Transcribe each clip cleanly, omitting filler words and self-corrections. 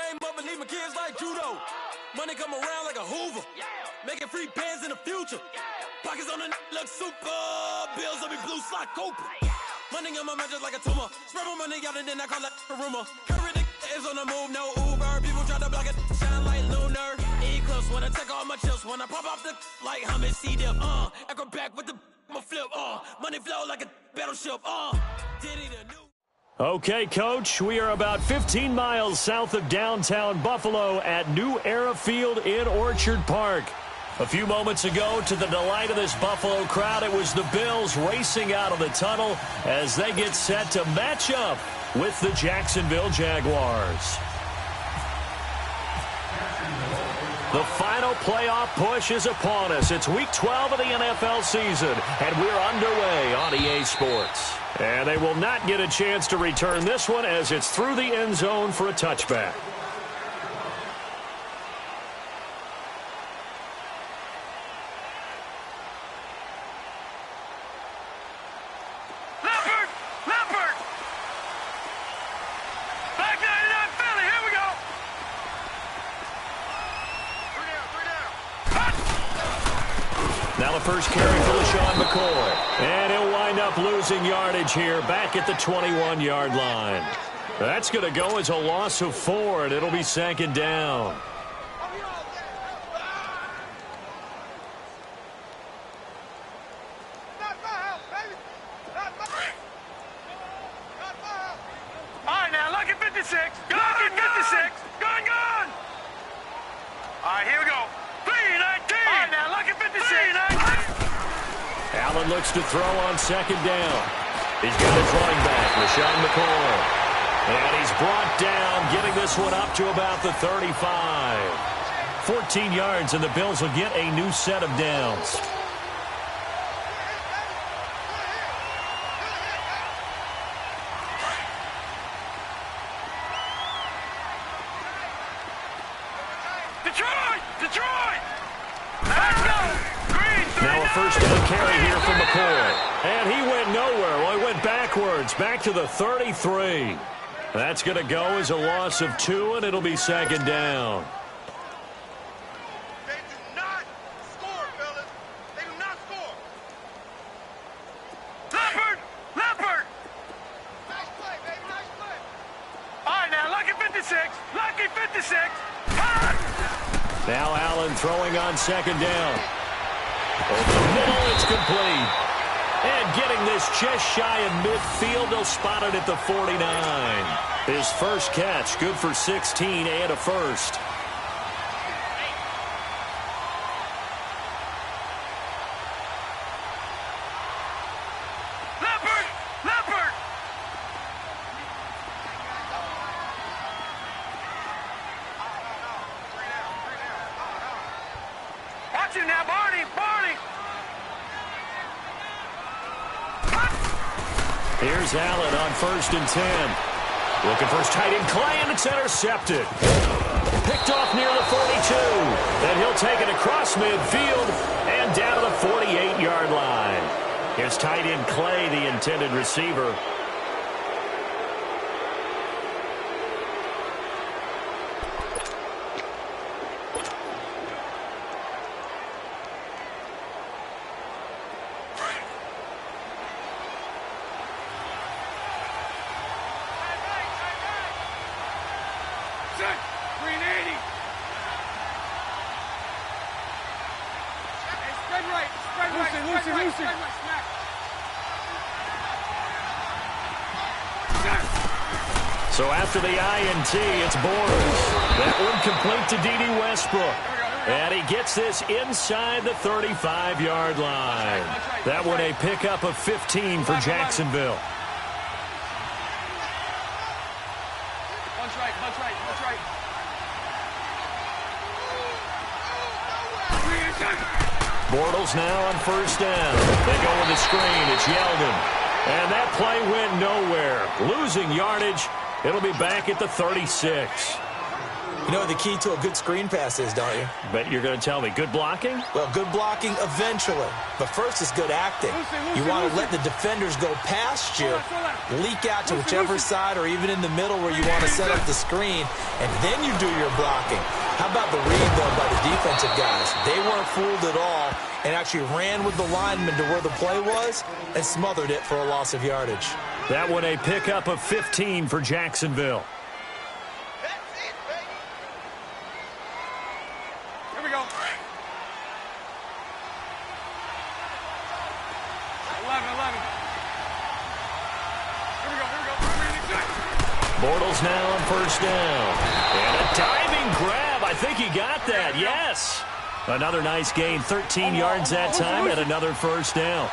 game up and leave my kids like judo. Money come around like a Hoover. Making free bands in the future. Pockets on the look super. Bills on me blue slot Cooper. Money on my mind just like a tumor. Spread my money out and then I call that a rumor. Curry is on the move, no Uber. People try to block it, shine like lunar. Eclipse when I take all my chips. When I pop off the like Hummus C-Dip. Echo back with the flip. Money flow like a battleship. Diddy the new. Okay, Coach, we are about 15 miles south of downtown Buffalo at New Era Field in Orchard Park. A few moments ago, to the delight of this Buffalo crowd, it was the Bills racing out of the tunnel as they get set to match up with the Jacksonville Jaguars. The final playoff push is upon us. It's Week 12 of the NFL season, and we're underway on EA Sports. And they will not get a chance to return this one as it's through the end zone for a touchback. Now the first carry for LaShawn McCoy. And he'll wind up losing yardage here back at the 21-yard line. That's going to go as a loss of 4, and it'll be second down. All right, now, lucky 56. Lucky 56. Gone. All right, here we go. 3-19. All right, now, lucky 56. 3-19. Allen looks to throw on second down. He's got his running back, LaShawn McCoy. And he's brought down, getting this one up to about the 35. 14 yards, and the Bills will get a new set of downs. Detroit! Let's go! Now a first down carry here for McCoy. And he went nowhere. Well, he went backwards, back to the 33. That's going to go as a loss of 2, and it'll be second down. They do not score, fellas. They do not score. Leopard! Nice play, baby, nice play. All right, now, lucky 56. Lucky 56. Now Allen throwing on second down. Over the middle, it's complete. And getting this just shy of midfield, they'll spot it at the 49. His first catch, good for 16 and a first. Leopard! Watch him now, Barney! Here's Allen on 1st and 10. Looking for his tight end Clay, and it's intercepted. Picked off near the 42. Then he'll take it across midfield and down to the 48-yard line. Here's tight end Clay, the intended receiver. So after the INT, it's Boers. That one complete to D.D. Westbrook. And he gets this inside the 35-yard line. That one a pickup of 15 for Jacksonville. Punch right. Bortles now on 1st down. They go with the screen. It's Yeldon. And that play went nowhere. Losing yardage. It'll be back at the 36. You know what the key to a good screen pass is, don't you? Bet you're going to tell me. Good blocking? Well, good blocking eventually. But first is good acting. You want to let the defenders go past you, leak out to whichever side or even in the middle where you want to set up the screen, and then you do your blocking. How about the read, though, by the defensive guys? They weren't fooled at all and actually ran with the lineman to where the play was and smothered it for a loss of yardage. That one a pickup of 15 for Jacksonville. Here we go. 11. Here we go. Bortles now on first down. And a diving grab. I think he got that. Yes. Another nice gain. 13 yards that time and another first down.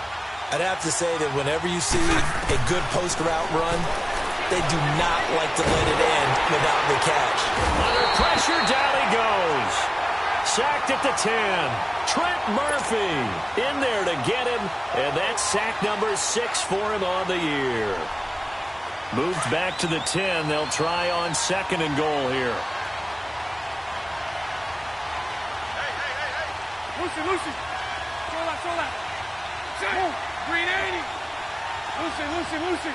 I'd have to say that whenever you see a good post route run, they do not like to let it end without the catch. Under pressure, down he goes. Sacked at the 10. Trent Murphy in there to get him, and that's sack number 6 for him on the year. Moved back to the 10. They'll try on second and goal here. Lucy. Throw that. Move. Green 80. Lucy.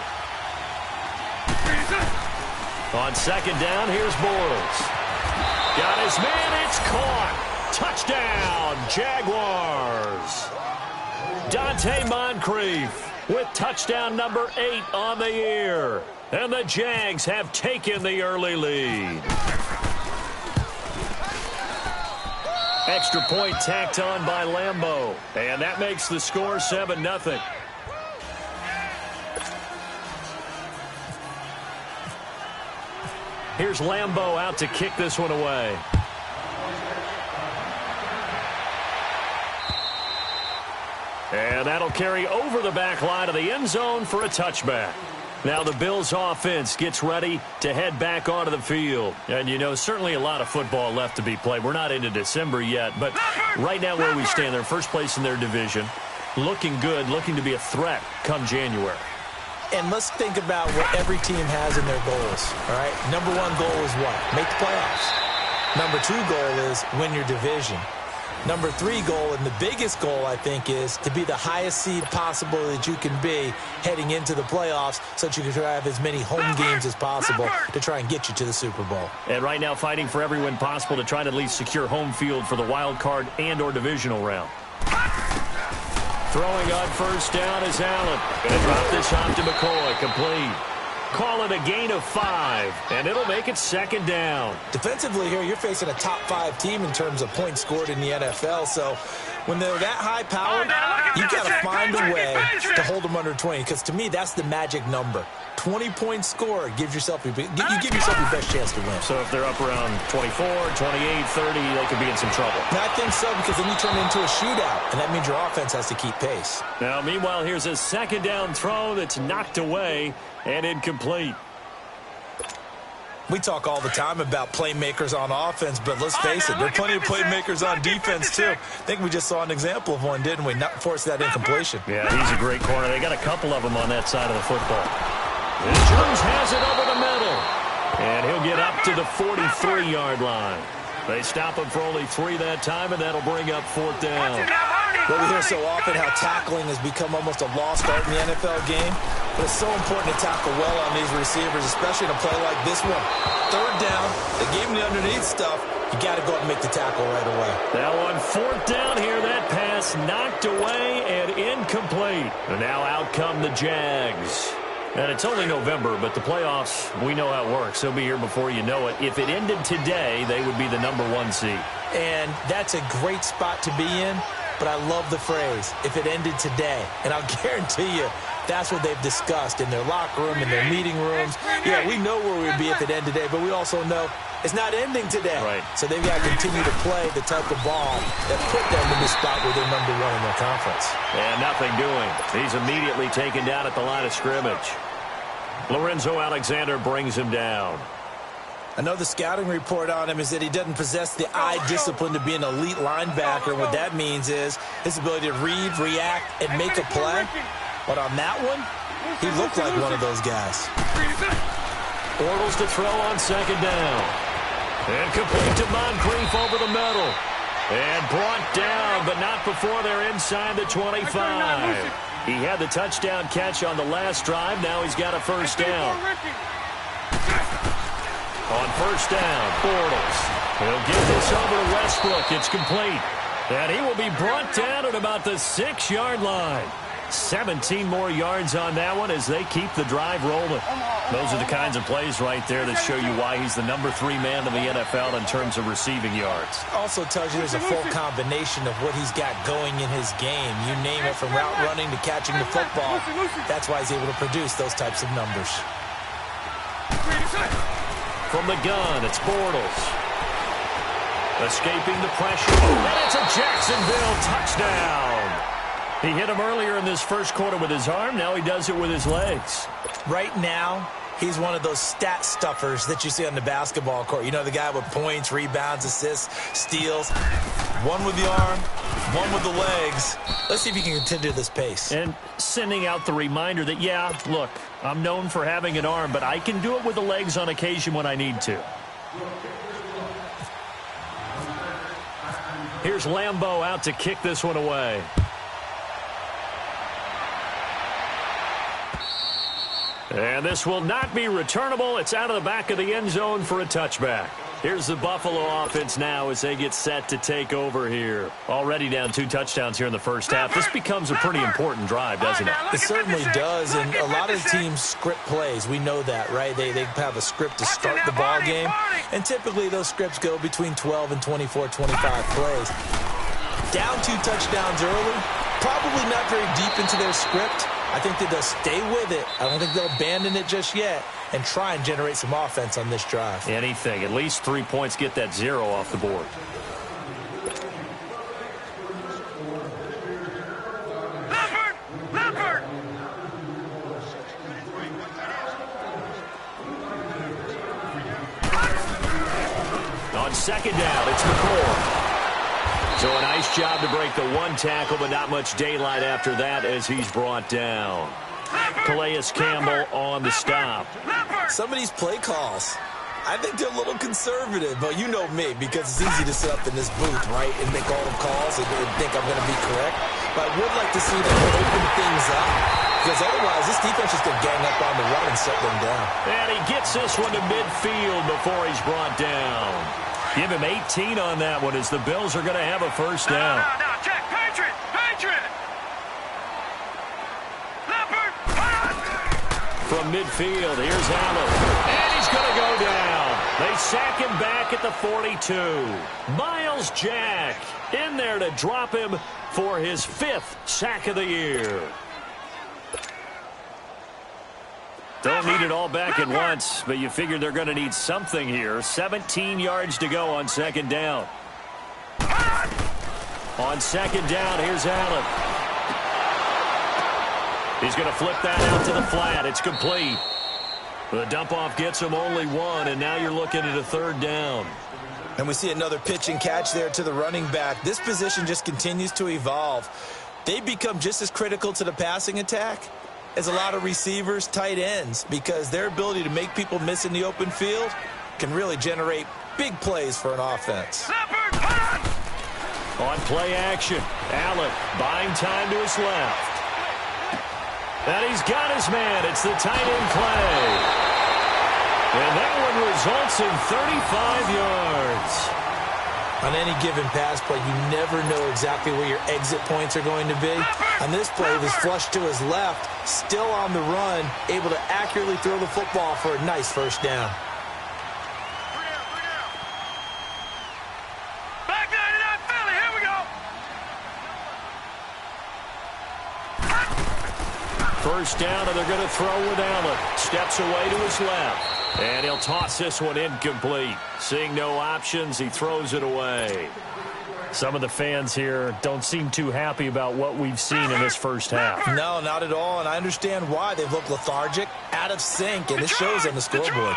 Green is up. On second down, here's Bortles. Got his man, it's caught. Touchdown, Jaguars. Dante Moncrief with touchdown number 8 on the year. And the Jags have taken the early lead. Extra point tacked on by Lambeau. And that makes the score 7-0. Here's Lambeau out to kick this one away. And that'll carry over the back line of the end zone for a touchback. Now the Bills offense gets ready to head back onto the field. And, you know, certainly a lot of football left to be played. We're not into December yet, but right now where we stand, they're first place in their division. Looking good, looking to be a threat come January. And let's think about what every team has in their goals, all right? Number 1 goal is what? Make the playoffs. Number 2 goal is win your division. Number 3 goal, and the biggest goal, I think, is to be the highest seed possible that you can be heading into the playoffs so that you can try to have as many home games as possible to try and get you to the Super Bowl. And right now fighting for every win possible to try to at least secure home field for the wild card and or divisional round. Throwing on first down is Allen. Going to drop this off to McCoy. Complete. Call it a gain of 5, and it'll make it second down. Defensively here, you're facing a top 5 team in terms of points scored in the NFL. So when they're that high-powered, you've got to find a way to hold them under 20. Because to me, that's the magic number. 20 points scored gives yourself you give yourself your best chance to win. So if they're up around 24, 28, 30, they could be in some trouble. And I think so, because then you turn it into a shootout, and that means your offense has to keep pace. Now, meanwhile, here's a second down throw that's knocked away and incomplete. We talk all the time about playmakers on offense, but let's face it, there are plenty of playmakers on defense, too. I think we just saw an example of one, didn't we? Not force that incompletion. Yeah, he's a great corner. They got a couple of them on that side of the football. And Jones has it over the middle. And he'll get up to the 43-yard line. They stop him for only 3 that time, and that'll bring up 4th down. Well, we hear so often how tackling has become almost a lost art in the NFL game. But it's so important to tackle well on these receivers, especially in a play like this one. 3rd down, they gave him the underneath stuff. You got to go out and make the tackle right away. Now on 4th down here, that pass knocked away and incomplete. And now out come the Jags. And it's only November, but the playoffs, we know how it works. They'll be here before you know it. If it ended today, they would be the number 1 seed. And that's a great spot to be in, but I love the phrase, if it ended today. And I'll guarantee you, that's what they've discussed in their locker room, in their meeting rooms. Yeah, we know where we'd be if it ended today, but we also know it's not ending today. Right. So they've got to continue to play the type of ball that put them in the spot where they're number 1 in their conference. And nothing doing. He's immediately taken down at the line of scrimmage. Lorenzo Alexander brings him down. I know the scouting report on him is that he doesn't possess the eye discipline to be an elite linebacker. What that means is his ability to read, react, and make a play. But on that one, he looked like one of those guys. Bortles to throw on second down. And complete to Moncrief over the middle. And brought down, but not before they're inside the 25. He had the touchdown catch on the last drive. Now he's got a first down. On first down, Bortles. He'll give this over to Westbrook. It's complete. And he will be brought down at about the 6-yard line. 17 more yards on that one as they keep the drive rolling. Those are the kinds of plays right there that show you why he's the number 3 man in the NFL in terms of receiving yards. Also tells you there's a full combination of what he's got going in his game. You name it, from route running to catching the football. That's why he's able to produce those types of numbers. From the gun, it's Bortles. Escaping the pressure. And it's a Jacksonville touchdown. He hit him earlier in this first quarter with his arm. Now he does it with his legs. Right now, he's one of those stat stuffers that you see on the basketball court. You know, the guy with points, rebounds, assists, steals. One with the arm, one with the legs. Let's see if he can continue this pace. And sending out the reminder that, yeah, look, I'm known for having an arm, but I can do it with the legs on occasion when I need to. Here's Lambeau out to kick this one away. And this will not be returnable. It's out of the back of the end zone for a touchback. Here's the Buffalo offense now as they get set to take over here. Already down 2 touchdowns here in the first half. This becomes a pretty important drive, doesn't it? It certainly does, and a lot of the teams script plays. We know that, right? They have a script to start the ball game, and typically those scripts go between 12 and 24, 25 plays. Down 2 touchdowns early, probably not very deep into their script. I think that they'll stay with it. I don't think they'll abandon it just yet and try and generate some offense on this drive. Anything. At least 3 points, get that 0 off the board. Leopard! On second down, it's McCord. So a nice job to break the 1 tackle, but not much daylight after that as he's brought down. Calais Campbell on the stop. Some of these play calls, I think they're a little conservative, but you know me, because it's easy to sit up in this booth, right, and make all the calls and think I'm going to be correct. But I would like to see them open things up, because otherwise this defense is going to gang up on the run and shut them down. And he gets this one to midfield before he's brought down. Give him 18 on that one as the Bills are going to have a first down. No, check. Patriot! Leopard! From midfield, here's Allen. And he's going to go down. They sack him back at the 42. Miles Jack in there to drop him for his 5th sack of the year. Don't need it all back at once, but you figure they're going to need something here. 17 yards to go on second down. On second down, here's Allen. He's going to flip that out to the flat. It's complete. The dump-off gets him only 1, and now you're looking at a 3rd down. And we see another pitch and catch there to the running back. This position just continues to evolve. They become just as critical to the passing attack as a lot of receivers, tight ends, because their ability to make people miss in the open field can really generate big plays for an offense. On play action, Allen buying time to his left. And he's got his man. It's the tight end play. And that one results in 35 yards. On any given pass play, you never know exactly where your exit points are going to be. On this play, it was flushed to his left, still on the run, able to accurately throw the football for a nice first down. Back 99 Philly, here we go. First down, and they're going to throw with Allen. Steps away to his left. And he'll toss this one incomplete. Seeing no options, he throws it away. Some of the fans here don't seem too happy about what we've seen in this first half. No, not at all, and I understand why. They've looked lethargic, out of sync, and it shows on the scoreboard.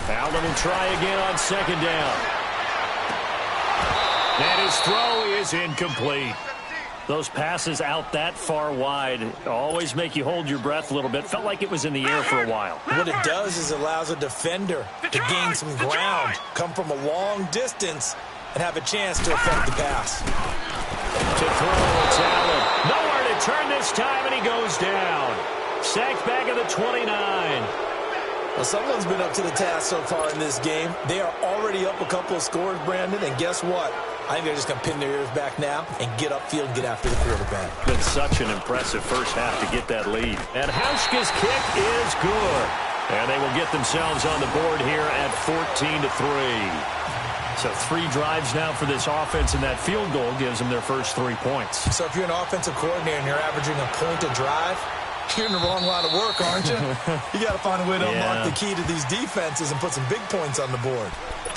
Allen will try again on second down. And his throw is incomplete. Those passes out that far wide always make you hold your breath a little bit. Felt like it was in the air for a while. What it does is it allows a defender to gain some ground, come from a long distance, and have a chance to affect the pass. To throw, it's Allen. Nowhere to turn this time, and he goes down. Sacked back at the 29. Well, someone's been up to the task so far in this game. They are already up a couple of scores, Brandon, and guess what? I think they're just going to pin their ears back now and get upfield and get after the quarterback. Been such an impressive first half to get that lead. And Hauschka's kick is good. And they will get themselves on the board here at 14-3. So 3 drives now for this offense, and that field goal gives them their first 3 points. So if you're an offensive coordinator and you're averaging a point a drive, you're in the wrong line of work, aren't you? You got to find a way to unlock the key to these defenses and put some big points on the board.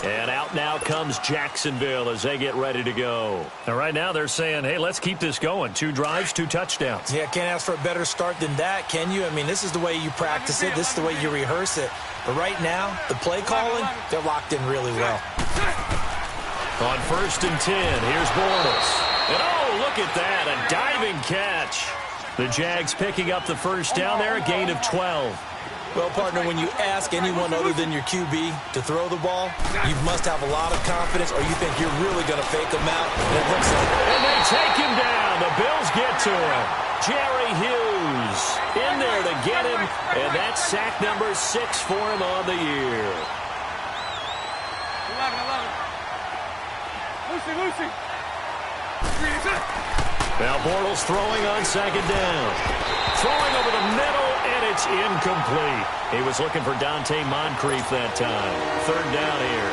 And out now comes Jacksonville as they get ready to go. And right now they're saying, hey, let's keep this going. 2 drives, 2 touchdowns. Yeah, can't ask for a better start than that, can you? I mean, this is the way you practice it. This is the way you rehearse it. But right now, the play calling, they're locked in really well. On 1st and 10, here's Bortles. And oh, look at that, a diving catch. The Jags picking up the first down there, a gain of 12. Well, partner, when you ask anyone other than your QB to throw the ball, you must have a lot of confidence, or you think you're really going to fake them out, and it looks like it. And they take him down. The Bills get to him. Jerry Hughes in there to get him, and that's sack number 6 for him on the year. 11. Lucy. Now Bortles throwing on 2nd down. Throwing over the middle, and it's incomplete. He was looking for Dante Moncrief that time. 3rd down here.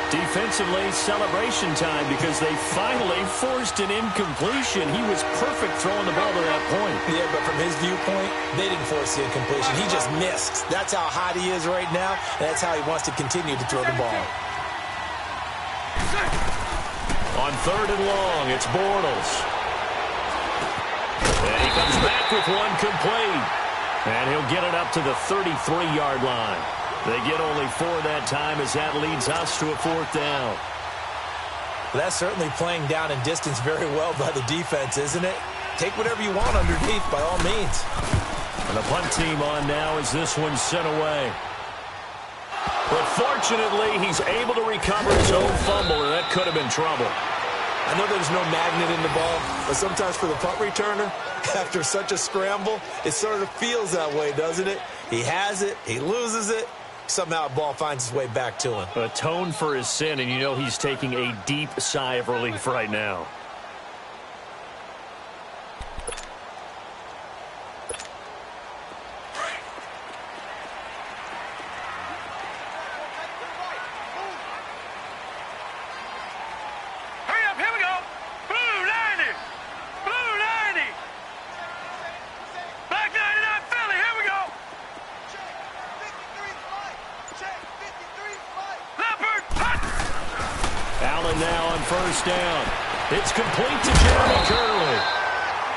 Defensively, celebration time because they finally forced an incompletion. He was perfect throwing the ball to that point. Yeah, but from his viewpoint, they didn't force the incompletion. He just missed. That's how hot he is right now, and that's how he wants to continue to throw the ball. On 3rd and long, it's Bortles. And he comes back with one complete. And he'll get it up to the 33-yard line. They get only 4 that time as that leads us to a 4th down. Well, that's certainly playing down in distance very well by the defense, isn't it? Take whatever you want underneath by all means. And the punt team on now as this one's sent away. But fortunately, he's able to recover his own fumble, and that could have been trouble. I know there's no magnet in the ball, but sometimes for the punt returner, after such a scramble, it sort of feels that way, doesn't it? He has it, he loses it, somehow the ball finds its way back to him. Atone for his sin, and you know he's taking a deep sigh of relief right now. Now on 1st down. It's complete to Jeremy Curley.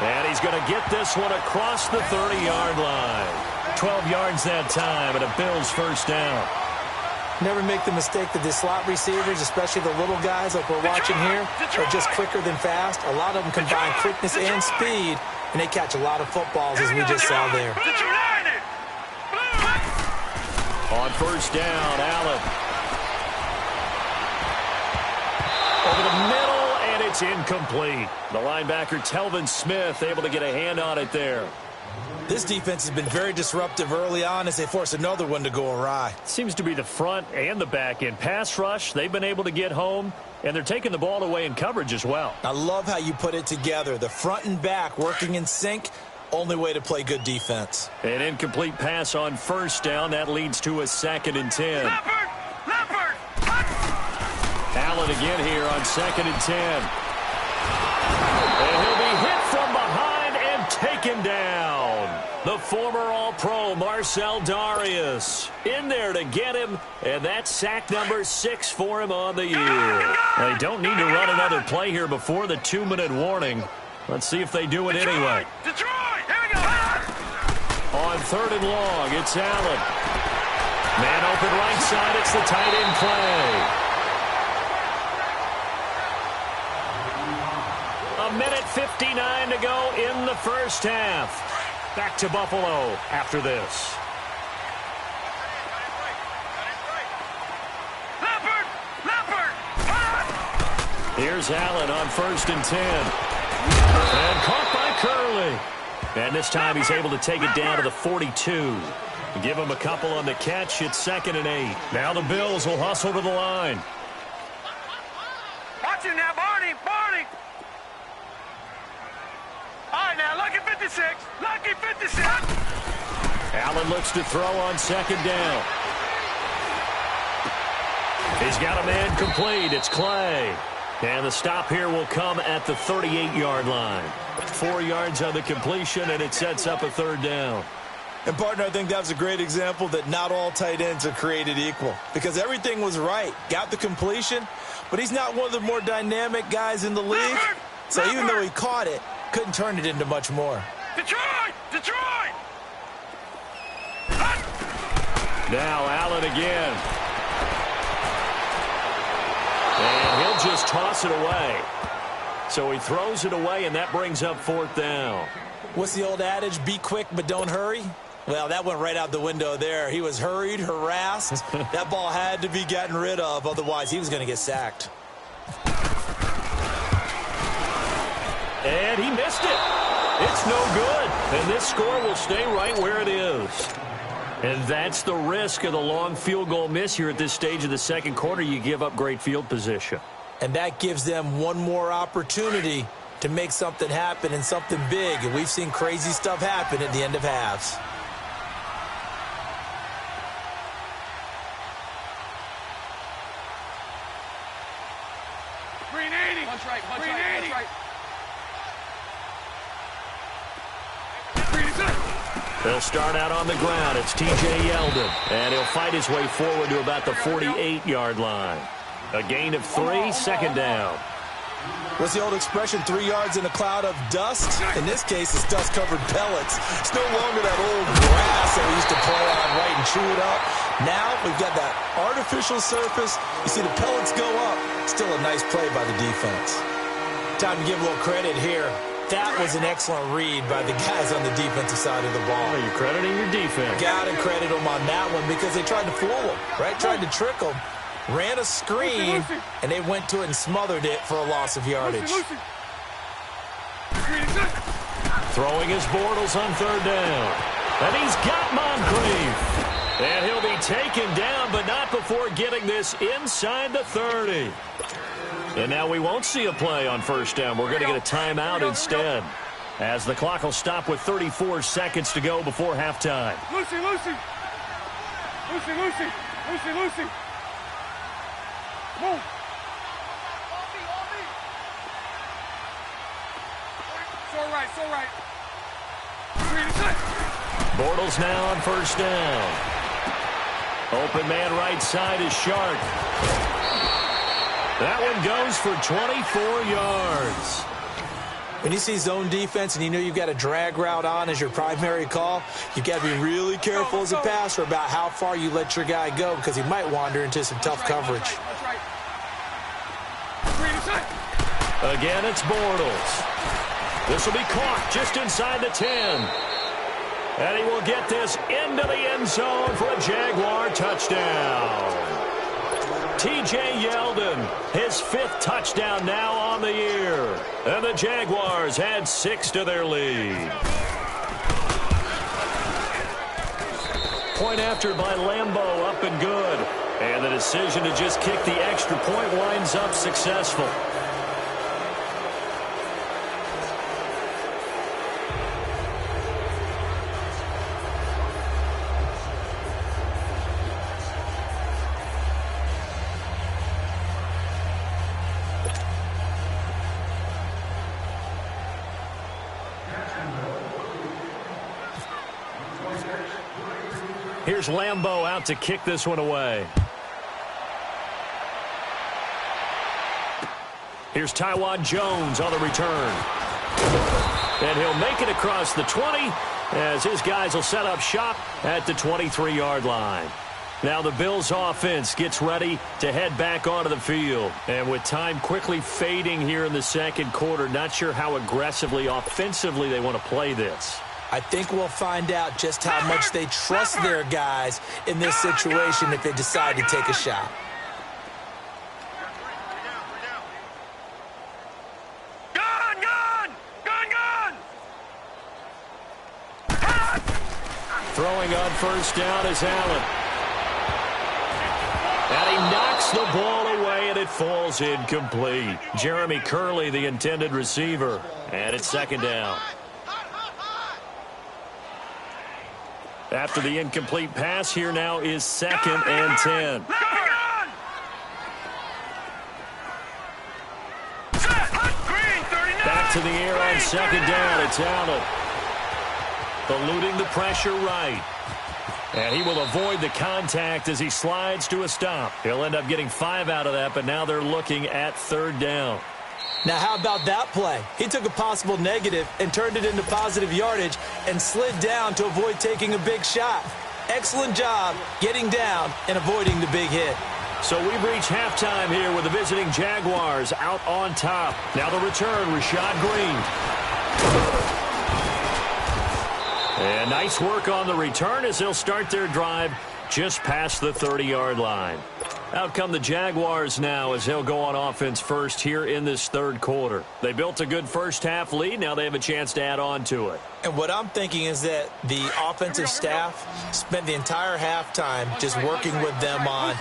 And he's going to get this one across the 30-yard line. 12 yards that time and a Bills 1st down. Never make the mistake that the slot receivers, especially the little guys like we're watching here, are just quicker than fast. A lot of them combine quickness and speed, and they catch a lot of footballs as we just saw there. On 1st down, Allen. Over the middle, and it's incomplete. The linebacker, Telvin Smith, able to get a hand on it there. This defense has been very disruptive early on as they force another one to go awry. Seems to be the front and the back end. Pass rush, they've been able to get home, and they're taking the ball away in coverage as well. I love how you put it together. The front and back working in sync, only way to play good defense. An incomplete pass on 1st down. That leads to a 2nd and 10. Leopard! Allen again here on 2nd and 10. And he'll be hit from behind and taken down. The former All-Pro Marcel Darius in there to get him, and that's sack number 6 for him on the year. They don't need to run another play here before the 2-minute warning. Let's see if they do it anyway. Detroit! Here we go! On 3rd and long, it's Allen. Man open right side, it's the tight end play. A minute 2:59 to go in the first half. Back to Buffalo after this. Here's Allen on 1st and 10. And caught by Curley. And this time he's able to take it down to the 42. Give him a couple on the catch. It's 2nd and 8. Now the Bills will hustle to the line. Watch it now, Barney. All right, now, lucky 56. Lucky 56. Allen looks to throw on 2nd down. He's got a man complete. It's Clay. And the stop here will come at the 38-yard line. 4 yards on the completion, and it sets up a 3rd down. And, partner, I think that was a great example that not all tight ends are created equal. Because everything was right. Got the completion, but he's not one of the more dynamic guys in the league. So even though he caught it, couldn't turn it into much more. Detroit! Now Allen again. And he'll just toss it away. So he throws it away, and that brings up 4th down. What's the old adage? Be quick, but don't hurry? Well, that went right out the window there. He was hurried, harassed. That ball had to be gotten rid of. Otherwise, he was going to get sacked. And he missed it. It's no good. And this score will stay right where it is. And that's the risk of the long field goal miss here at this stage of the second quarter. You give up great field position. And that gives them one more opportunity to make something happen and something big. And we've seen crazy stuff happen at the end of halves. Green 80. Punch right. They'll start out on the ground. It's T.J. Yeldon. And he'll fight his way forward to about the 48-yard line. A gain of 3, 2nd down. What's the old expression, 3 yards in a cloud of dust? In this case, it's dust-covered pellets. It's no longer that old grass that we used to play on, right, and chew it up. Now we've got that artificial surface. You see the pellets go up. Still a nice play by the defense. Time to give a little credit here. That was an excellent read by the guys on the defensive side of the ball. Oh, you're crediting your defense. Got to credit them on that one because they tried to fool them, right? Tried to trick them. Ran a screen, and they went to it and smothered it for a loss of yardage. Throwing his Bortles on 3rd down. And he's got Moncrief. And he'll be taken down, but not before getting this inside the 30. And now we won't see a play on 1st down. We're going to get a timeout instead, as the clock will stop with 34 seconds to go before halftime. Lucy. Move. So right. Bortles now on 1st down. Open man right side is Shark. That one goes for 24 yards. When you see zone defense and you know you've got a drag route on as your primary call, you've got to be really careful as a passer about how far you let your guy go because he might wander into some tough coverage. Again, it's Bortles. This will be caught just inside the 10. And he will get this into the end zone for a Jaguar touchdown. T.J. Yeldon, his 5th touchdown now on the year. And the Jaguars add 6 to their lead. Point after by Lambeau, up and good. And the decision to just kick the extra point winds up successful. Here's Lambeau out to kick this one away. Here's Taiwan Jones on the return. And he'll make it across the 20 as his guys will set up shop at the 23-yard line. Now the Bills offense gets ready to head back onto the field. And with time quickly fading here in the second quarter, not sure how aggressively, offensively they want to play this. I think we'll find out just how much they trust their guys in this situation if they decide to take a shot. Throwing on first down is Allen. And he knocks the ball away, and it falls incomplete. Jeremy Curley, the intended receiver. And it's second down. After the incomplete pass, here now is 2nd and 10. Back to the air on second down. It's Allen. Eluding the pressure right. And he will avoid the contact as he slides to a stop. He'll end up getting 5 out of that, but now they're looking at 3rd down. Now, how about that play? He took a possible negative and turned it into positive yardage and slid down to avoid taking a big shot. Excellent job getting down and avoiding the big hit. So we've reached halftime here with the visiting Jaguars out on top. Now the return, Rashad Green. And nice work on the return as they'll start their drive just past the 30-yard line. Out come the Jaguars now as they'll go on offense first here in this 3rd quarter. They built a good first-half lead. Now they have a chance to add on to it. And what I'm thinking is that the offensive staff spent the entire halftime just working with them on,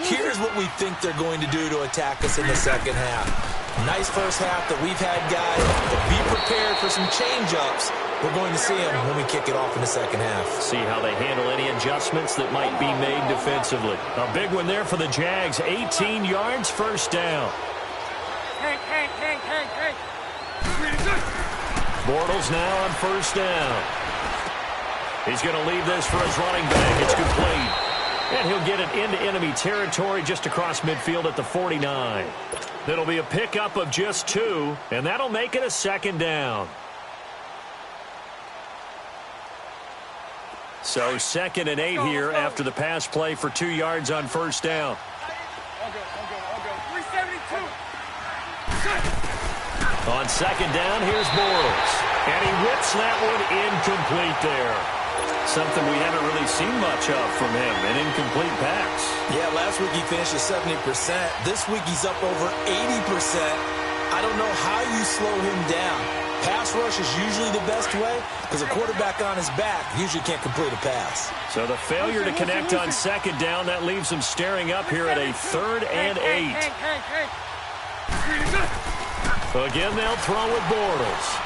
here's what we think they're going to do to attack us in the second half. Nice first half that we've had, guys, but be prepared for some change-ups. We're going to see them when we kick it off in the second half. See how they handle any adjustments that might be made defensively. A big one there for the Jags. 18 yards, first down. Hey. Bortles now on first down. He's going to leave this for his running back. It's complete. And he'll get it into enemy territory just across midfield at the 49. It'll be a pickup of just 2, and that'll make it a 2nd down. So 2nd and 8 here after the pass play for 2 yards on first down. I'll go. 372. On 2nd down, here's Bortles. And he whips that one incomplete there. Something we haven't really seen much of from him, an incomplete pass. Yeah, last week he finished at 70%. This week he's up over 80%. I don't know how you slow him down. Pass rush is usually the best way because a quarterback on his back usually can't complete a pass. So the failure to connect on 2nd down, that leaves him staring up here at a 3rd and 8. Again, they'll throw with Bortles.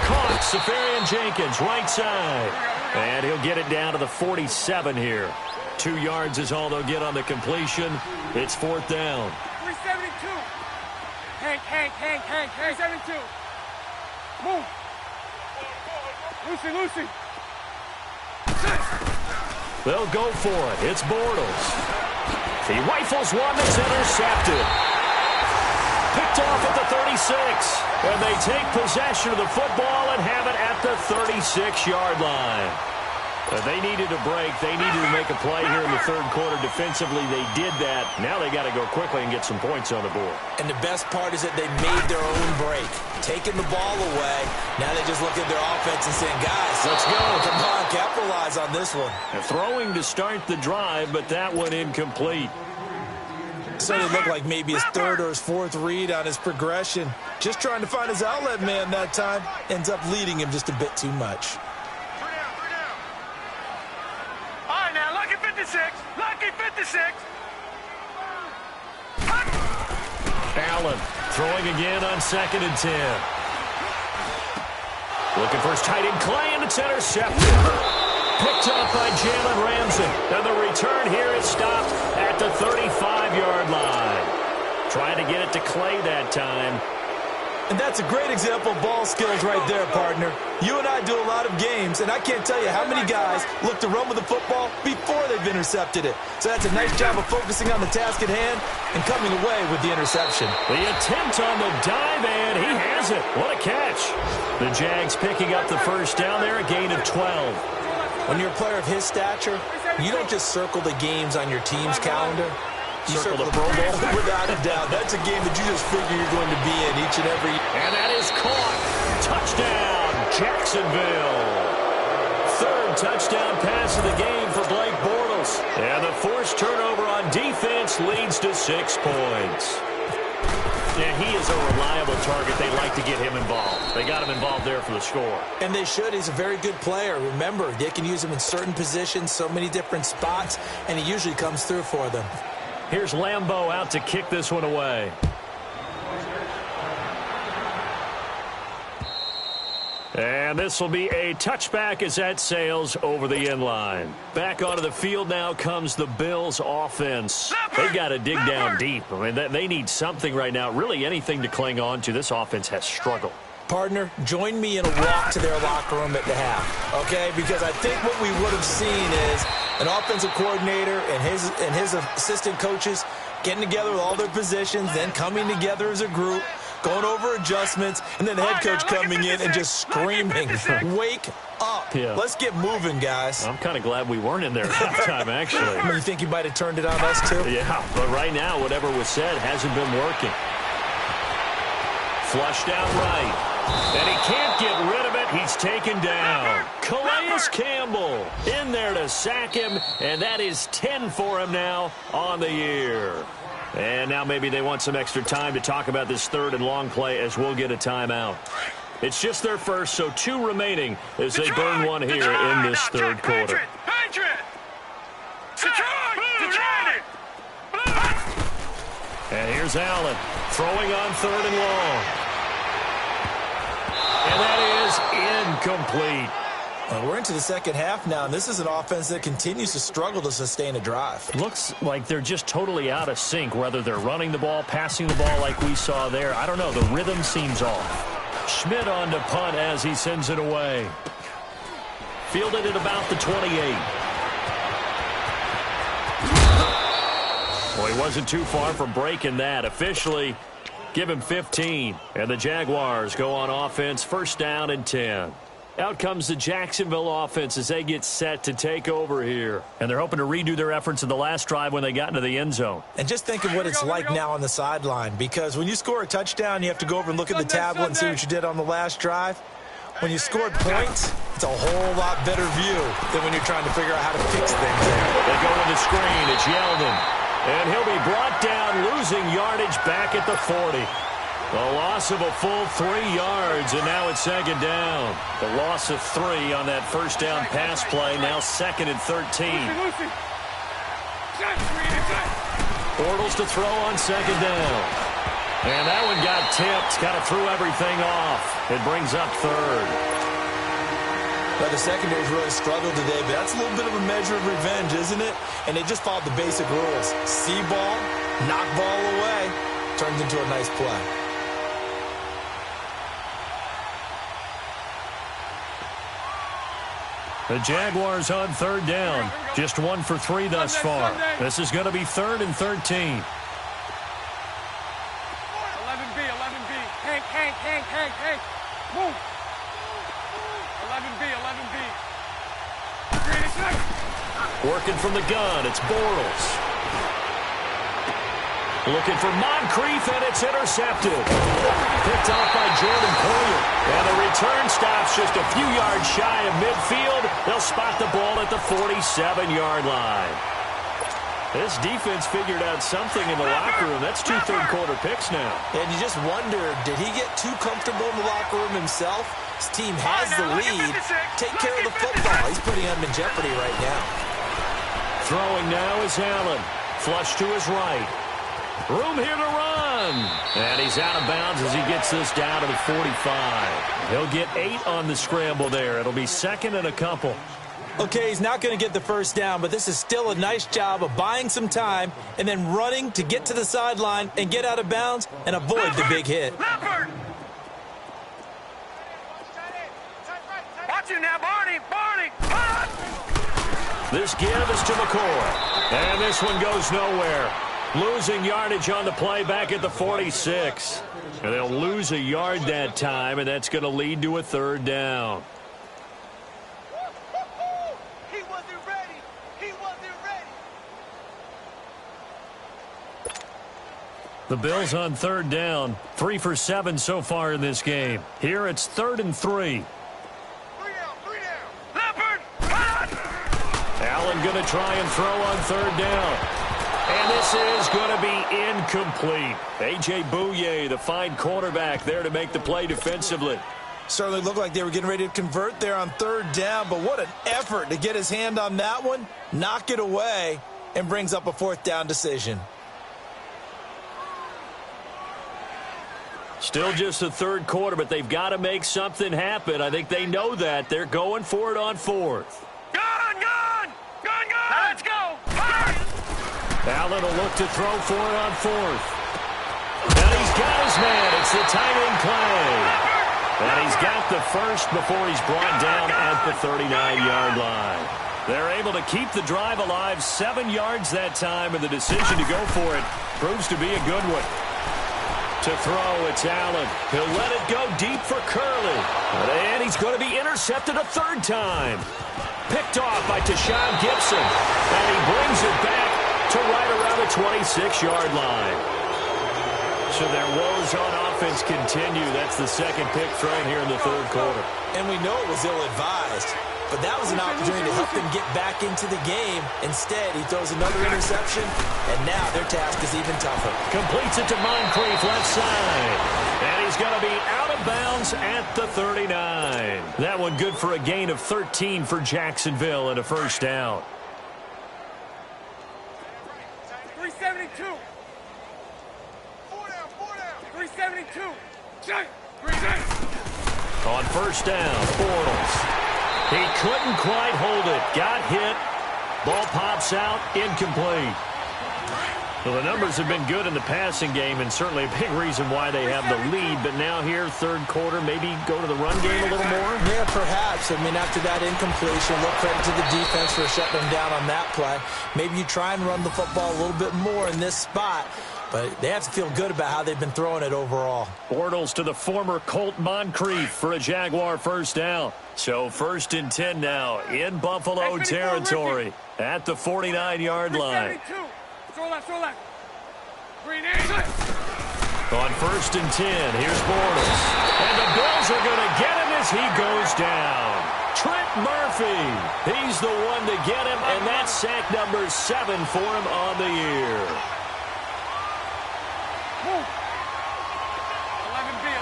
Caught, Safarian-Jenkins, right side. And he'll get it down to the 47 here. 2 yards is all they'll get on the completion. It's 4th down. 372. Hank. 372. Move. Lucy. They'll go for it. It's Bortles. He rifles one that's intercepted. Picked off at the 36. And they take possession of the football and have it at the 36-yard line. They needed a break. They needed to make a play here in the 3rd quarter. Defensively, they did that. Now they got to go quickly and get some points on the board. And the best part is that they made their own break. Taking the ball away. Now they just look at their offense and saying, guys, let's go. Come on, capitalize on this one. And throwing to start the drive, but that one incomplete. So it looked like maybe his 3rd or his 4th read on his progression. Just trying to find his outlet man that time. Ends up leading him just a bit too much. Lucky 56. Allen throwing again on 2nd and 10. Looking for his tight end Clay, and it's intercepted. Picked up by Jalen Ramsey. And the return here is stopped at the 35-yard line. Trying to get it to Clay that time. And that's a great example of ball skills right there, partner. You and I do a lot of games, and I can't tell you how many guys look to run with the football before they've intercepted it. So that's a nice job of focusing on the task at hand and coming away with the interception. The attempt on the dive, and he has it. What a catch. The Jags picking up the first down there, a gain of 12. When you're a player of his stature, You don't just circle the games on your team's calendar. You circle the Pro Bowl. Without a doubt. That's a game that you just figure you're going to be in each and every. And that is caught. Touchdown, Jacksonville. Third touchdown pass of the game for Blake Bortles. And the forced turnover on defense leads to 6 points. Yeah, he is a reliable target. They like to get him involved. They got him involved there for the score. And they should. He's a very good player. Remember, they can use him in certain positions, so many different spots, and he usually comes through for them. Here's Lambeau out to kick this one away. And this will be a touchback as that sails over the end line. Back onto the field now comes the Bills offense. They got to dig down deep. I mean, they need something right now, really anything to cling on to. This offense has struggled. Partner, join me in a walk to their locker room at the half, okay? Because I think what we would have seen is an offensive coordinator and his assistant coaches getting together with all their positions, then coming together as a group, going over adjustments, and then the head coach coming in and just screaming, wake up. Yeah. Let's get moving, guys. I'm kind of glad we weren't in there at halftime, actually. You think you might have turned it on us, too? Yeah, but right now, whatever was said hasn't been working. Flushed out right. And he can't get rid of it. He's taken down. Calais Campbell in there to sack him, and that is 10 for him now on the year. And now maybe they want some extra time to talk about this third and long play as we'll get a timeout. It's just their first, so 2 remaining as they burn one here in this third quarter. And here's Allen throwing on third and long. And that is incomplete. We're into the second half now, and this is an offense that continues to struggle to sustain a drive. Looks like they're just totally out of sync, whether they're running the ball, passing the ball like we saw there. I don't know. The rhythm seems off. Schmidt on to punt as he sends it away. Fielded at about the 28. Well, he wasn't too far from breaking that. Officially, give him 15. And the Jaguars go on offense, first down and 10. Out comes the Jacksonville offense as they get set to take over here. And they're hoping to redo their efforts in the last drive when they got into the end zone. And just think of what it's like now on the sideline, because when you score a touchdown, you have to go over and look at the tablet and see what you did on the last drive. When you scored points, it's a whole lot better view than when you're trying to figure out how to fix things there. They go to the screen. It's Yeldon. And he'll be brought down, losing yardage back at the 40. A loss of a full 3 yards, and now it's second down. The loss of 3 on that first down pass play, now second and 13. Bortles to throw on second down. And that one got tipped, kind of threw everything off. It brings up third. Well, the secondary's really struggled today, but that's a little bit of a measure of revenge, isn't it? And they just followed the basic rules. See ball, knock ball away, turns into a nice play. The Jaguars on third down. Just 1 for 3 thus far. This is going to be third and 13. 11B, 11B. Hank. Move. 11B. Working from the gun, it's Bortles. Looking for Moncrief, and it's intercepted. Picked off by Jordan Poyer. And the return stops just a few yards shy of midfield. They'll spot the ball at the 47-yard line. This defense figured out something in the locker room. That's 2 third-quarter picks now. And you just wonder, did he get too comfortable in the locker room himself? His team has the lead. Take care of the football. He's putting them in jeopardy right now. Throwing now is Allen. Flush to his right. Room here to run. And he's out of bounds as he gets this down to the 45. He'll get 8 on the scramble there. It'll be second and a couple. Okay, he's not going to get the first down, but this is still a nice job of buying some time and then running to get to the sideline and get out of bounds and avoid the big hit. Watch you now, Barney. This give is to McCoy. And this one goes nowhere. Losing yardage on the play back at the 46. And they'll lose a yard that time, and that's going to lead to a third down. He wasn't ready. The Bills on third down. 3 for 7 so far in this game. Here it's 3rd and 3. Allen going to try and throw on third down. And this is going to be incomplete. A.J. Bouye, the fine quarterback, there to make the play defensively. Certainly looked like they were getting ready to convert there on third down, but what an effort to get his hand on that one, knock it away, and brings up a 4th down decision. Still just the third quarter, but they've got to make something happen. I think they know that. They're going for it on 4th. Let's go! Allen will look to throw for it on 4th. And he's got his man. It's the tight end play. And he's got the first before he's brought down at the 39-yard line. They're able to keep the drive alive, 7 yards that time, and the decision to go for it proves to be a good one. To throw, it's Allen. He'll let it go deep for Curley. And he's going to be intercepted a 3rd time. Picked off by Tashawn Gibson. And he brings it back to right around the 26-yard line. So their woes on offense continue. That's the second pick thrown here in the 3rd quarter. And we know it was ill-advised, but that was an opportunity to help them get back into the game. Instead, he throws another interception, and now their task is even tougher. Completes it to Moncrief, left side. And he's going to be out of bounds at the 39. That one good for a gain of 13 for Jacksonville and a 1st down. 372. 4 down. 372. Check. 3 down. On 1st down, Bortles. He couldn't quite hold it. Got hit. Ball pops out. Incomplete. Well, the numbers have been good in the passing game, and certainly a big reason why they have the lead. But now here, 3rd quarter, maybe go to the run game a little more? Yeah, perhaps. I mean, after that incompletion, a little credit to the defense for shutting them down on that play. Maybe you try and run the football a little bit more in this spot. But they have to feel good about how they've been throwing it overall. Bortles to the former Colt Moncrief for a Jaguar 1st down. So 1st and 10 now in Buffalo territory at the 49-yard line. Throw left. Green On 1st and 10, here's Bortles. And the Bills are going to get him as he goes down. Trent Murphy, he's the one to get him, and that's sack number 7 for him on the year. 11B.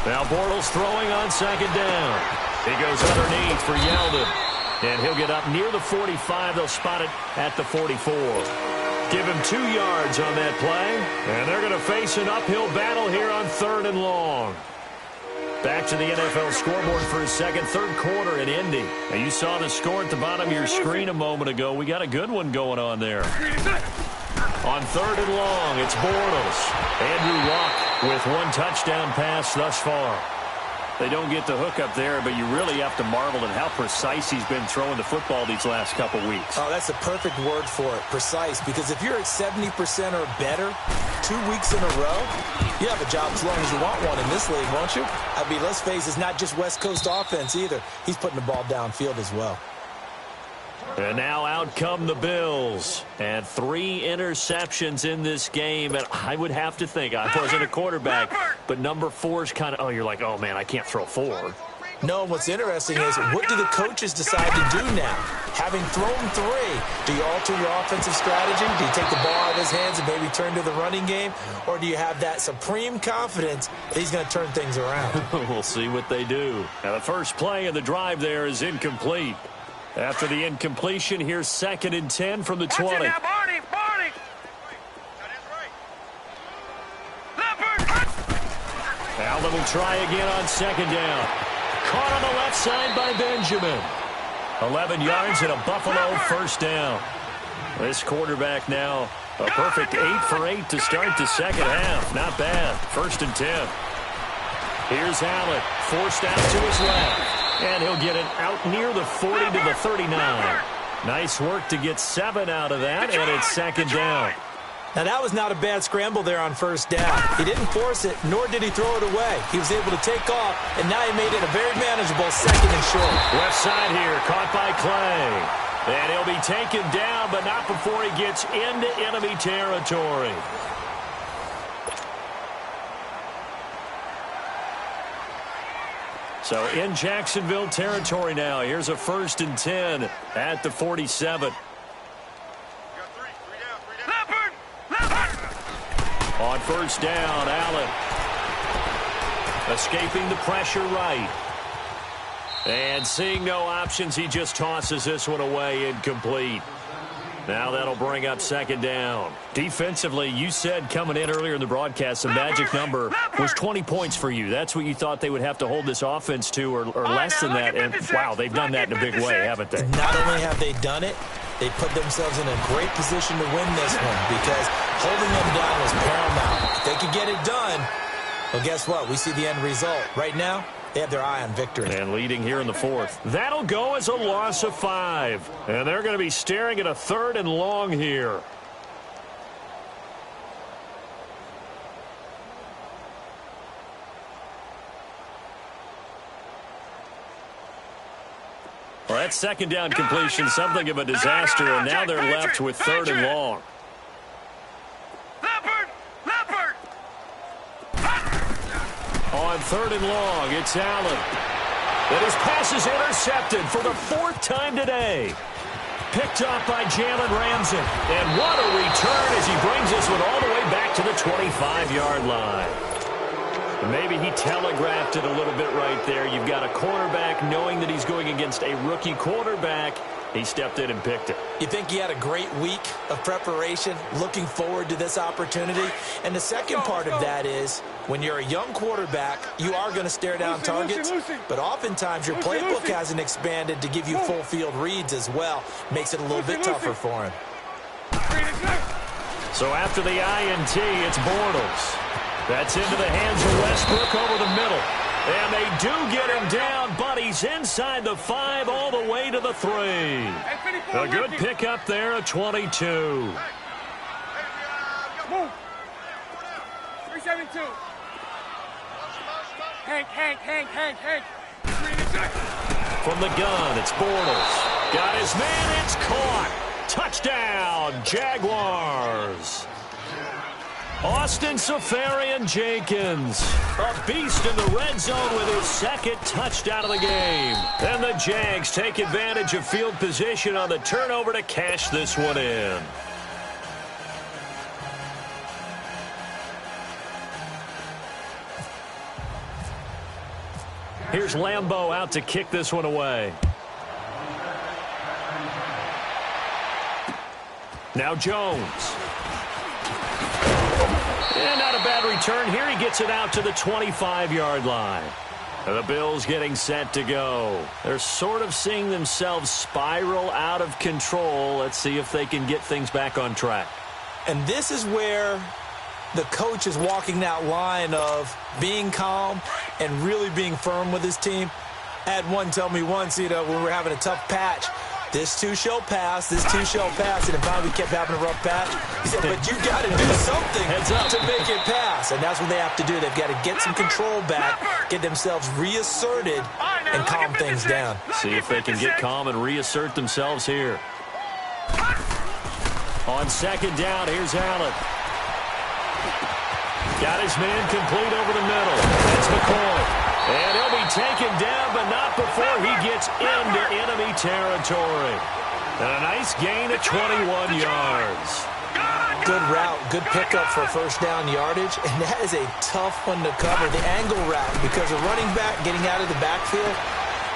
Now Bortles throwing on 2nd down. He goes underneath for Yeldon. And he'll get up near the 45. They'll spot it at the 44. Give him 2 yards on that play. And they're going to face an uphill battle here on 3rd and long. Back to the NFL scoreboard for a second, 3rd quarter in Indy. Now you saw the score at the bottom of your screen a moment ago. We got a good one going on there. On 3rd and long, it's Bortles. Andrew Luck with 1 touchdown pass thus far. They don't get the hook up there, but you really have to marvel at how precise he's been throwing the football these last couple weeks. Oh, that's the perfect word for it, precise, because if you're at 70% or better 2 weeks in a row, you have a job as long as you want one in this league, won't you? I mean, let's face it, it's not just West Coast offense either. He's putting the ball downfield as well. And now out come the Bills. And 3 interceptions in this game. And I would have to think, I wasn't a quarterback, but number 4's kind of, oh, you're like, oh, man, I can't throw 4. No, what's interesting is, what do the coaches decide to do now? Having thrown 3, do you alter your offensive strategy? Do you take the ball out of his hands and maybe turn to the running game? Or do you have that supreme confidence that he's going to turn things around? We'll see what they do. Now, the first play of the drive there is incomplete. After the incompletion, here's 2nd and 10 from the 20. Now, Barney. Allen will try again on 2nd down. Caught on the left side by Benjamin. 11 yards and a Buffalo 1st down. This quarterback now a perfect 8 for 8 to start the 2nd half. Not bad. 1st and 10. Here's Allen. Forced out to his left. And he'll get it out near the 40 to the 39. Nice work to get 7 out of that, and it's 2nd down. Now, that was not a bad scramble there on 1st down. He didn't force it, nor did he throw it away. He was able to take off, and now he made it a very manageable 2nd and short. Left side here, caught by Clay. And he'll be taken down, but not before he gets into enemy territory. So in Jacksonville territory now. Here's a 1st and 10 at the 47. On 1st down, Allen. Escaping the pressure right. And seeing no options, he just tosses this one away incomplete. Now that'll bring up 2nd down. Defensively, you said coming in earlier in the broadcast, the magic number was 20 points for you. That's what you thought they would have to hold this offense to, or less than that. And, wow, they've done that in a big way, haven't they? Not only have they done it, they put themselves in a great position to win this one because holding them down was paramount. If they could get it done, well, guess what? We see the end result. Right now, they have their eye on victory. And leading here in the 4th. That'll go as a loss of 5. And they're going to be staring at a 3rd and long here. Well, that 2nd down completion, something of a disaster, and now they're left with 3rd and long. On 3rd and long, it's Allen. And his pass is intercepted for the 4th time today. Picked up by Jalen Ramsey. And what a return as he brings this one all the way back to the 25-yard line. Maybe he telegraphed it a little bit right there. You've got a cornerback knowing that he's going against a rookie quarterback. He stepped in and picked it. You think he had a great week of preparation, looking forward to this opportunity? And the second part of that is, when you're a young quarterback, you are going to stare down targets, but oftentimes your playbook hasn't expanded to give you full field reads as well. Makes it a little bit tougher for him. So after the INT, it's Bortles. That's into the hands of Westbrook over the middle. And they do get him down, but he's inside the 5 all the way to the 3. A good pickup there at 22. Move. 372. Hank. From the gun, it's Bortles. Got his man, it's caught. Touchdown, Jaguars. Austin Seferian-Jenkins, a beast in the red zone with his 2nd touchdown of the game. And the Jags take advantage of field position on the turnover to cash this one in. Here's Lambeau out to kick this one away. Now Jones. And not a bad return here. He gets it out to the 25-yard line. And the Bills getting set to go. They're sort of seeing themselves spiral out of control. Let's see if they can get things back on track. And this is where the coach is walking that line of being calm and really being firm with his team. I had one tell me once, when we were having a tough patch, this too shall pass, and then finally we kept having a rough patch. He said, but you got to do something to make it pass, and that's what they have to do. They've got to get some control back, get themselves reasserted, and calm things down. See if they can get calm and reassert themselves here. On 2nd down, here's Allen. Got his man complete over the middle. That's McCoy. And he'll be taken down, but not before he gets into enemy territory. And a nice gain of 21 yards. Good route, good pickup for 1st down yardage, and that is a tough one to cover, the angle route, because a running back getting out of the backfield,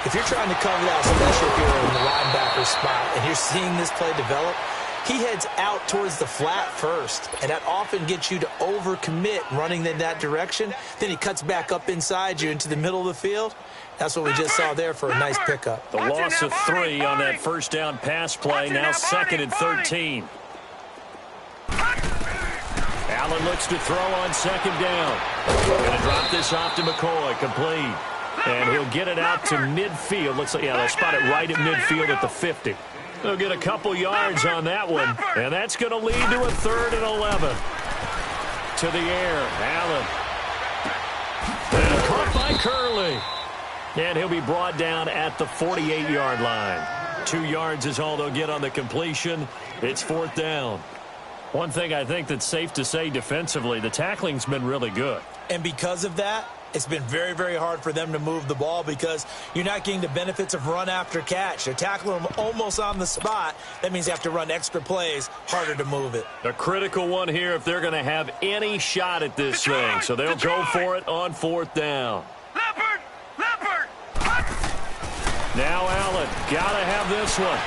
if you're trying to cover that, especially if you're in the linebacker spot, and you're seeing this play develop, he heads out towards the flat first, and that often gets you to overcommit running in that direction. Then he cuts back up inside you into the middle of the field. That's what we just saw there for a nice pickup. The loss of 3 on that 1st down pass play, now 2nd and 13. Allen looks to throw on 2nd down. Going to drop this off to McCoy, complete. And he'll get it out to midfield. Looks like, they'll spot it right at midfield at the 50. They'll get a couple yards on that one, and that's going to lead to a 3rd and 11. To the air, Allen. And caught by Curley. And he'll be brought down at the 48-yard line. 2 yards is all they'll get on the completion. It's 4th down. One thing I think that's safe to say defensively, the tackling's been really good. And because of that, it's been very, very hard for them to move the ball because you're not getting the benefits of run after catch. They're tackling them almost on the spot. That means you have to run extra plays, harder to move it. A critical one here if they're going to have any shot at this thing. So they'll go for it on 4th down. Leopard! Leopard! Now Allen, got to have this one.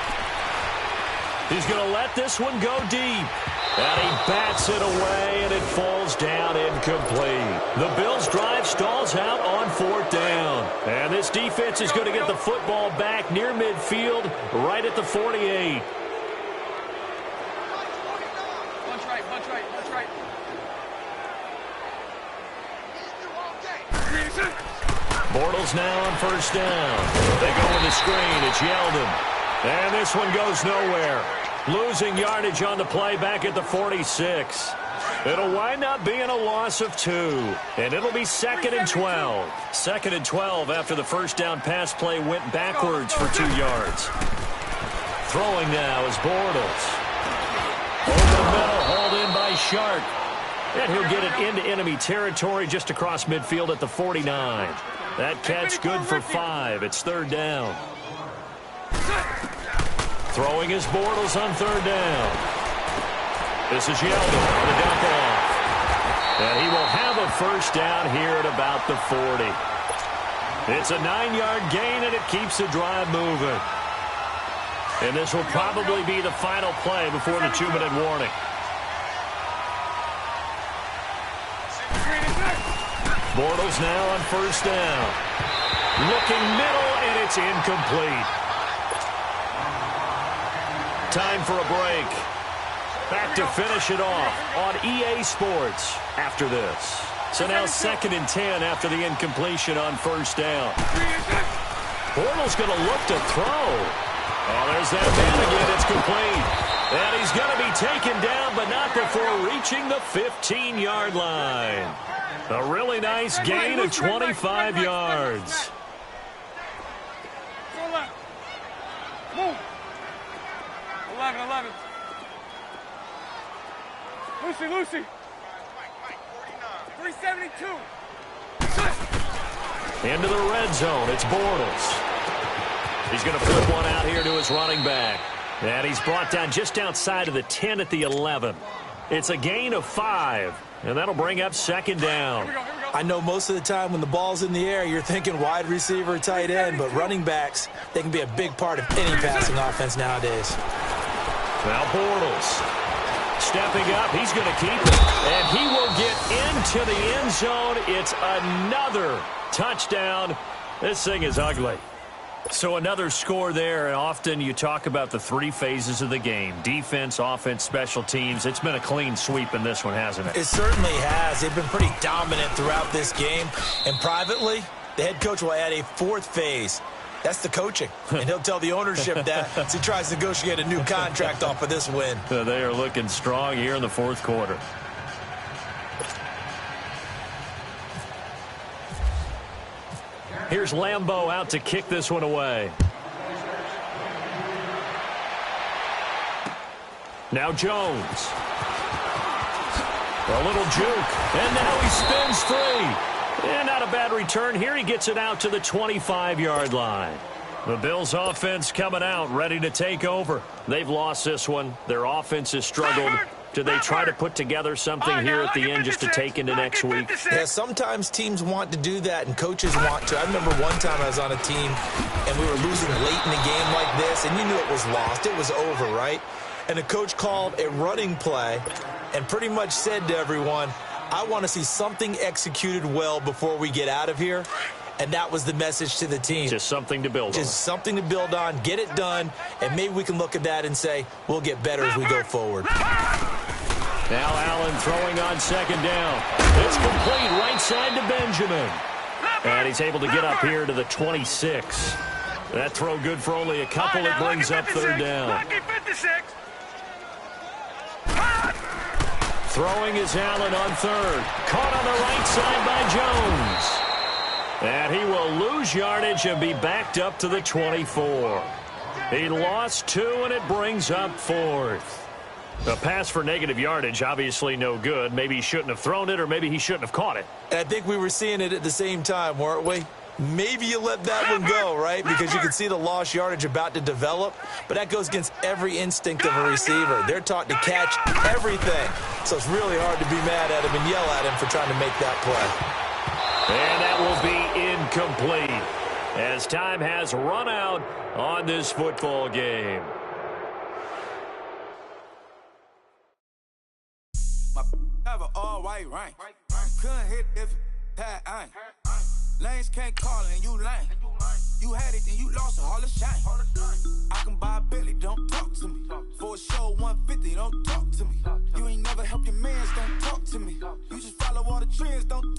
He's going to let this one go deep. And he bats it away, and it falls down incomplete. The Bills' drive stalls out on 4th down. And this defense is going to get the football back near midfield, right at the 48. Bunch right, bunch right, bunch right. Bortles now on 1st down. They go with the screen. It's Yeldon. And this one goes nowhere. Losing yardage on the play back at the 46. It'll wind up being a loss of 2. And it'll be 2nd and 12. 2nd and 12 after the first down pass play went backwards for 2 yards. Throwing now is Bortles. Over the middle, hauled in by Sharp. And he'll get it into enemy territory just across midfield at the 49. That catch good for 5. It's 3rd down. Throwing his Bortles on 3rd down. This is Yeldon on the dump off. And he will have a first down here at about the 40. It's a 9-yard gain, and it keeps the drive moving. And this will probably be the final play before the 2-minute warning. Bortles now on 1st down. Looking middle, and it's incomplete. Time for a break. Back to finish it off on EA Sports after this. So now 2nd and 10 after the incompletion on 1st down. Bortles going to look to throw. Oh, there's that man again. It's complete. And he's going to be taken down, but not before reaching the 15-yard line. A really nice gain of 25 yards. Move. 11. Lucy. 372. Into the red zone. It's Bortles. He's going to flip one out here to his running back. And he's brought down just outside of the 10 at the 11. It's a gain of 5. And that'll bring up 2nd down. Here we go. I know most of the time when the ball's in the air, you're thinking wide receiver, tight end, but running backs, they can be a big part of any passing offense nowadays. Now Bortles stepping up. He's going to keep it. And he will get into the end zone. It's another touchdown. This thing is ugly. So another score there, and often you talk about the 3 phases of the game. Defense, offense, special teams. It's been a clean sweep in this one, hasn't it? It certainly has. They've been pretty dominant throughout this game. And privately, the head coach will add a 4th phase. That's the coaching. And he'll tell the ownership that as he tries to negotiate a new contract off of this win. They are looking strong here in the 4th quarter. Here's Lambeau out to kick this one away. Now Jones. A little juke. And now he spins free. And not a bad return here. He gets it out to the 25-yard line. The Bills' offense coming out, ready to take over. They've lost this one. Their offense has struggled. Do they try to put together something here at the end just to take into next week? Yeah, sometimes teams want to do that, and coaches want to. I remember one time I was on a team, and we were losing late in a game like this, and you knew it was lost. It was over, right? And the coach called a running play and pretty much said to everyone, I want to see something executed well before we get out of here. And that was the message to the team. Just something to build on. Just something to build on, get it done, and maybe we can look at that and say, we'll get better as we go forward. Now Allen throwing on 2nd down. It's complete right side to Benjamin. And he's able to get up here to the 26. That throw good for only a couple. It brings up 3rd down. Throwing is Allen on 3rd. Caught on the right side by Jones. And he will lose yardage and be backed up to the 24. He lost 2, and it brings up 4th. A pass for negative yardage, obviously no good. Maybe he shouldn't have thrown it, or maybe he shouldn't have caught it. And I think we were seeing it at the same time, weren't we? Maybe you let that one go, right? Because you can see the lost yardage about to develop, but that goes against every instinct of a receiver. They're taught to catch everything, so it's really hard to be mad at him and yell at him for trying to make that play. And that will be incomplete, as time has run out on this football game. My have an all-white rank. Couldn't hit if had ain't. Lanes can't call and you lame. You had it and you lost it, all the shame. I can buy a Billy, don't talk to me. For a show 150, don't talk to me. You ain't never help your mans, don't talk to me. You just follow all the trends, don't